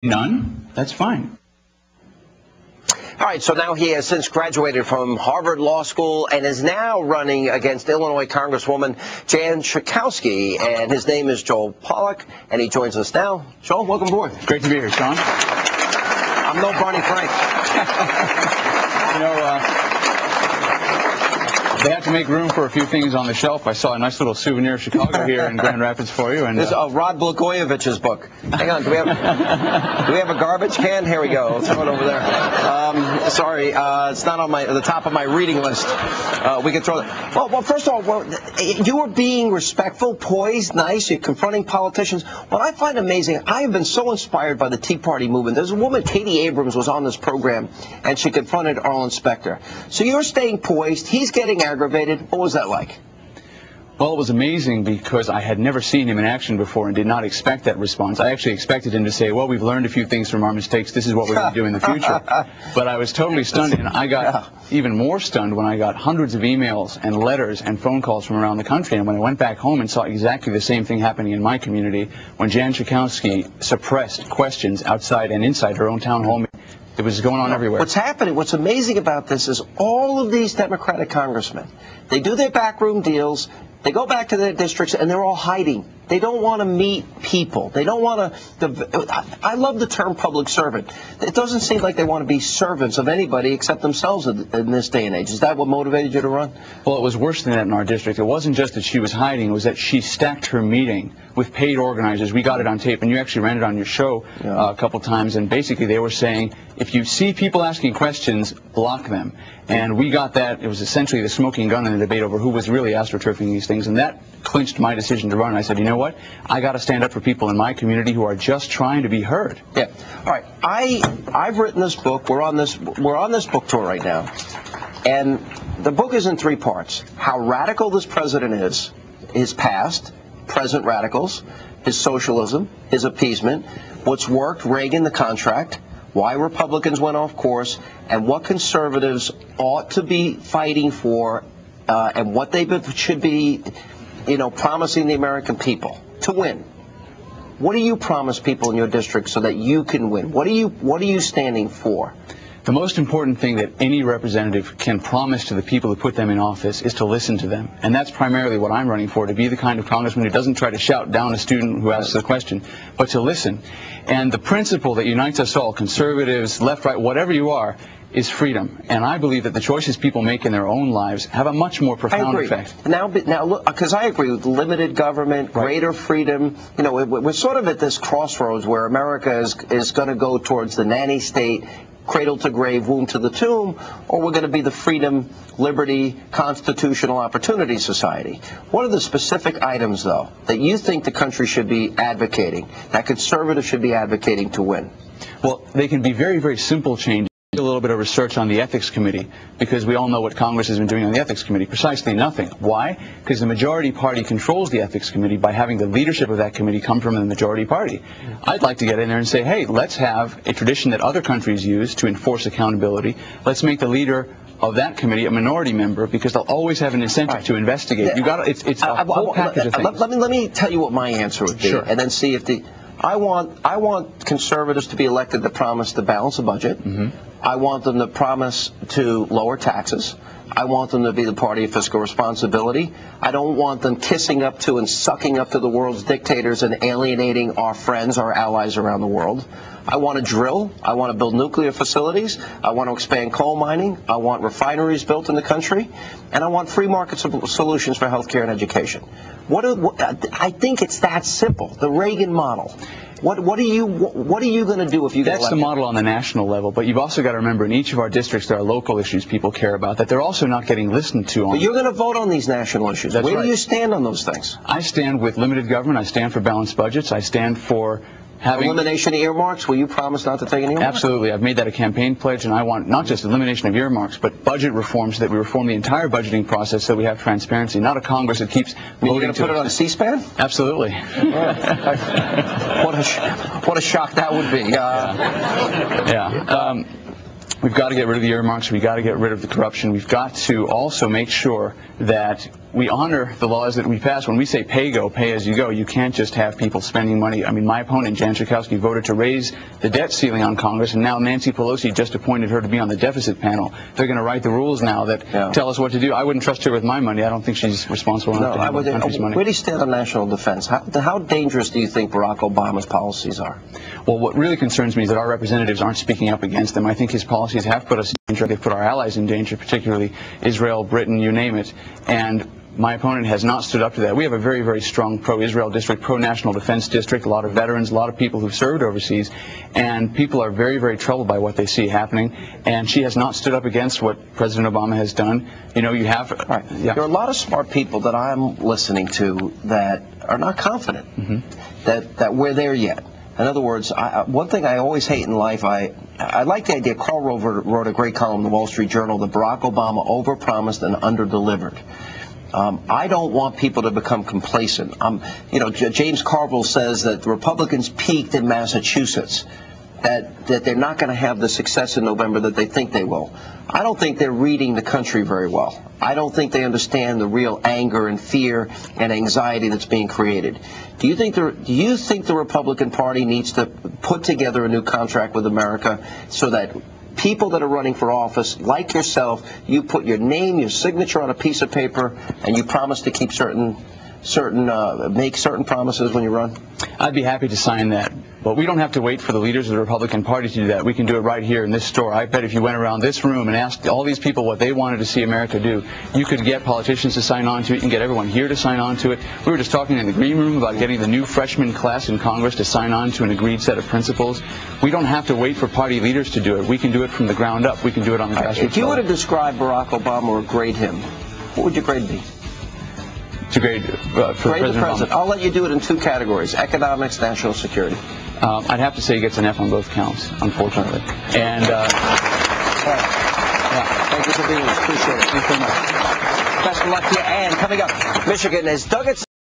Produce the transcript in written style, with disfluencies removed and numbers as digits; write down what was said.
None? That's fine. All right, so now he has since graduated from Harvard Law School and is now running against Illinois Congresswoman Jan Schakowsky, and his name is Joel Pollak, and he joins us now. Joel, welcome aboard. Great to be here, Sean. I'm no Barney Frank. They have to make room for a few things on the shelf. I saw a nice little souvenir of Chicago here in Grand Rapids for you. And this is Rod Blagojevich's book. Hang on, do we have a garbage can? Here we go. Let's throw it over there. Sorry, it's not on the top of my reading list. We can throw it. Well, first of all, you were being respectful, poised, nice. You're confronting politicians. What I find amazing, I have been so inspired by the Tea Party movement. There's a woman, Katie Abrams, was on this program, and she confronted Arlen Specter. So you're staying poised. He's getting aggravated. What was that like? Well, it was amazing because I had never seen him in action before and did not expect that response. I actually expected him to say, well, we've learned a few things from our mistakes. This is what we're going to do in the future. But I was totally stunned, and I got even more stunned when I got hundreds of emails and letters and phone calls from around the country. And when I went back home and saw exactly the same thing happening in my community, when Jan Schakowsky suppressed questions outside and inside her own town hall, it was going on everywhere. What's happening, what's amazing about this is all of these Democratic congressmen, they do their backroom deals, they go back to their districts, and they're all hiding. They don't want to meet people. They don't want to. I love the term public servant. It doesn't seem like they want to be servants of anybody except themselves in this day and age. Is that what motivated you to run? Well, it was worse than that in our district. It wasn't just that she was hiding. It was that she stacked her meeting with paid organizers. We got it on tape, and you actually ran it on your show a couple times. And basically they were saying, if you see people asking questions, block them. And we got that. It was essentially the smoking gun in the debate over who was really astroturfing these things. And that clinched my decision to run. I said, you know what? I got to stand up for people in my community who are just trying to be heard. Yeah. All right. I've written this book. We're on this book tour right now, and the book is in three parts: how radical this president is, his past, present radicals, his socialism, his appeasement, what's worked, Reagan, the contract, why Republicans went off course, and what conservatives ought to be fighting for, and what they should be, promising the American people to win. What do you promise people in your district so that you can win? What are you standing for? The most important thing that any representative can promise to the people who put them in office is to listen to them. And that's primarily what I'm running for, to be the kind of congressman who doesn't try to shout down a student who asks a question, but to listen. And the principle that unites us all, conservatives, left, right, whatever you are, is freedom. And I believe that the choices people make in their own lives have a much more profound effect. Now, look, because I agree with limited government, greater freedom. We're sort of at this crossroads where America is going to go towards the nanny state, cradle to grave, womb to the tomb, or we're going to be the freedom, liberty, constitutional opportunity society. What are the specific items, though, that you think the country should be advocating, that conservatives should be advocating to win? Well, they can be very, very simple changes. A little bit of research on the Ethics Committee, because we all know what Congress has been doing on the Ethics Committee. Precisely nothing. Why? Because the majority party controls the Ethics Committee by having the leadership of that committee come from the majority party. I'd like to get in there and say, hey, let's have a tradition that other countries use to enforce accountability. Let's make the leader of that committee a minority member, because they'll always have an incentive to investigate. It's a whole package of things. Let me tell you what my answer would be, and then see if I want conservatives to be elected to promise to balance the budget. I want them to promise to lower taxes. I want them to be the party of fiscal responsibility. I don't want them kissing up to and sucking up to the world's dictators and alienating our friends, our allies around the world. I want to drill. I want to build nuclear facilities. I want to expand coal mining. I want refineries built in the country. And I want free market solutions for healthcare and education. I think it's that simple, the Reagan model. What are you going to do if you get elected? That's the model on the national level, but you've also got to remember in each of our districts there are local issues people care about that they're also not getting listened to on. But you're going to vote on these national issues. That's right. Where do you stand on those things? I stand with limited government. I stand for balanced budgets. I stand for elimination of earmarks. Will you promise not to take any earmarks? Absolutely. I've made that a campaign pledge, and I want not just elimination of earmarks, but budget reform so that we reform the entire budgeting process so we have transparency, not a Congress that keeps voting. You're going to put it on C-SPAN? Absolutely. What a shock that would be. We've got to get rid of the earmarks. We've got to get rid of the corruption. We've got to also make sure that we honor the laws that we pass. When we say pay as you go, you can't just have people spending money. I mean, my opponent, Jan Schakowsky, voted to raise the debt ceiling on Congress, and now Nancy Pelosi just appointed her to be on the deficit panel. They're going to write the rules now that tell us what to do. I wouldn't trust her with my money. I don't think she's responsible enough to handle the country's money. Where do you stand on national defense? How dangerous do you think Barack Obama's policies are? Well, what really concerns me is that our representatives aren't speaking up against them. I think his policies have put us in danger. They've put our allies in danger, particularly Israel, Britain, you name it. And my opponent has not stood up to that. We have a very, very strong pro-Israel district, pro-national defense district, a lot of veterans, a lot of people who've served overseas, and people are very, very troubled by what they see happening. And she has not stood up against what President Obama has done. You know, you have... Right. Yeah. There are a lot of smart people that I'm listening to that are not confident that we're there yet. In other words, one thing I always hate in life, I like the idea. Karl Rove wrote a great column in the Wall Street Journal that Barack Obama overpromised and underdelivered. I don't want people to become complacent. James Carville says that the Republicans peaked in Massachusetts, that they're not going to have the success in November that they think they will. I don't think they're reading the country very well. I don't think they understand the real anger and fear and anxiety that's being created. Do you think the Republican Party needs to put together a new contract with America so that people that are running for office, like yourself, you put your name, your signature on a piece of paper, and you promise to keep make certain promises when you run? I'd be happy to sign that. But we don't have to wait for the leaders of the Republican Party to do that. We can do it right here in this store. I bet if you went around this room and asked all these people what they wanted to see America do, you could get politicians to sign on to it. You can get everyone here to sign on to it. We were just talking in the green room about getting the new freshman class in Congress to sign on to an agreed set of principles. We don't have to wait for party leaders to do it. We can do it from the ground up. We can do it on the grassroots. If you were to describe Barack Obama or grade him, what would your grade be? To grade for President Obama. I'll let you do it in two categories: economics, national security. I'd have to say he gets an F on both counts, unfortunately. And thank you for being here. Appreciate it. Thank you so much. Best of luck to you. And coming up, Michigan is Doug.